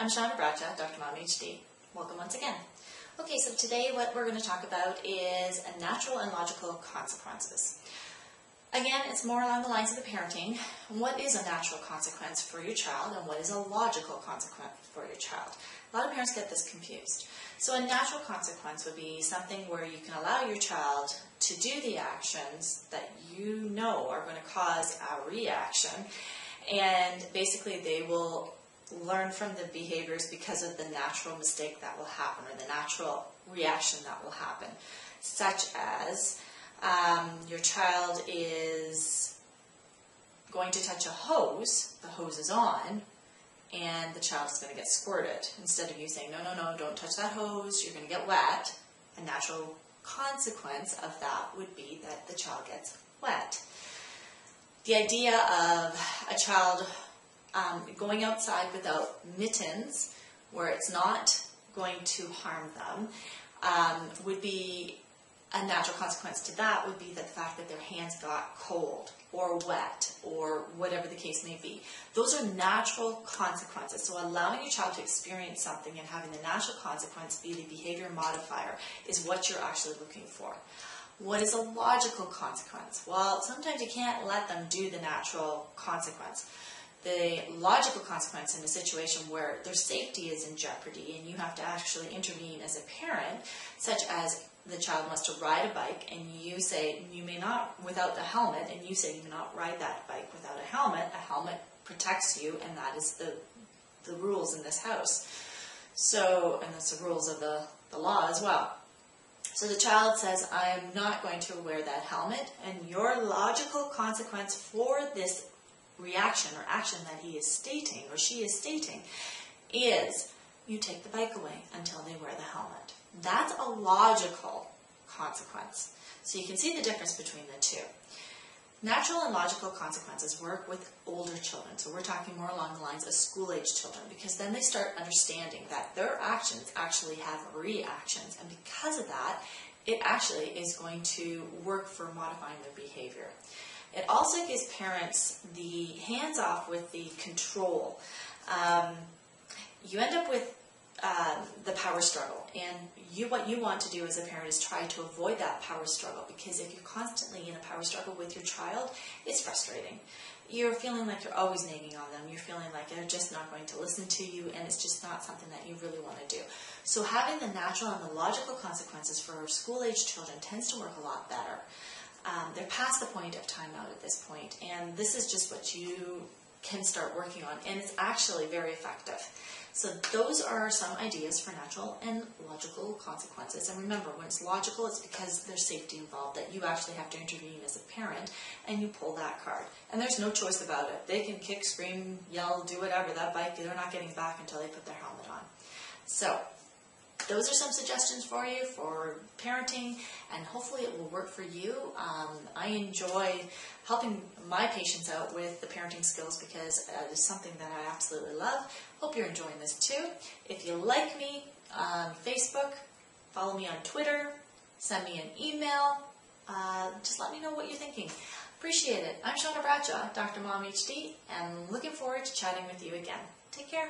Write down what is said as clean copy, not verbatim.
I'm Shauna Bradshaw, Dr. Mom HD. Welcome once again. Okay, so today what we're going to talk about is natural and logical consequences. Again, it's more along the lines of the parenting. What is a natural consequence for your child and what is a logical consequence for your child? A lot of parents get this confused. So a natural consequence would be something where you can allow your child to do the actions that you know are going to cause a reaction, and basically they will learn from the behaviors because of the natural mistake that will happen or the natural reaction that will happen, such as your child is going to touch a hose, the hose is on, and the child is going to get squirted. Instead of you saying, no, don't touch that hose, you're going to get wet, a natural consequence of that would be that the child gets wet. The idea of a child going outside without mittens, where it's not going to harm them, would be a natural consequence to that would be the fact that their hands got cold or wet or whatever the case may be. Those are natural consequences. So allowing your child to experience something and having the natural consequence be the behavior modifier is what you're actually looking for. What is a logical consequence? Well, sometimes you can't let them do the natural consequence. The logical consequence in a situation where their safety is in jeopardy and you have to actually intervene as a parent, such as the child wants to ride a bike and you say you may not without the helmet, and you say you may not ride that bike without a helmet protects you, and that is the rules in this house. So, and that's the rules of the law as well. So the child says, I am not going to wear that helmet, and your logical consequence for this reaction or action that he is stating or she is stating is you take the bike away until they wear the helmet. That's a logical consequence. So you can see the difference between the two. Natural and logical consequences work with older children. So we're talking more along the lines of school-age children, because then they start understanding that their actions actually have reactions, and because of that, it actually is going to work for modifying their behavior. It also gives parents the hands-off with the control. You end up with the power struggle, and what you want to do as a parent is try to avoid that power struggle, because if you're constantly in a power struggle with your child, it's frustrating. You're feeling like you're always nagging on them. You're feeling like they're just not going to listen to you, and it's just not something that you really want to do. So having the natural and the logical consequences for school-age children tends to work a lot better. They're past the point of timeout at this point, and this is just what you can start working on, and it's actually very effective. So those are some ideas for natural and logical consequences. And remember, when it's logical, it's because there's safety involved, that you actually have to intervene as a parent, and you pull that card. And there's no choice about it. They can kick, scream, yell, do whatever. That bike, they're not getting back until they put their helmet on. So those are some suggestions for you for parenting, and hopefully it will work for you. I enjoy helping my patients out with the parenting skills because it is something that I absolutely love. Hope you're enjoying this too. If you like me on Facebook, follow me on Twitter, send me an email, just let me know what you're thinking. Appreciate it. I'm Shauna Bradshaw, Dr. Mom HD, and looking forward to chatting with you again. Take care.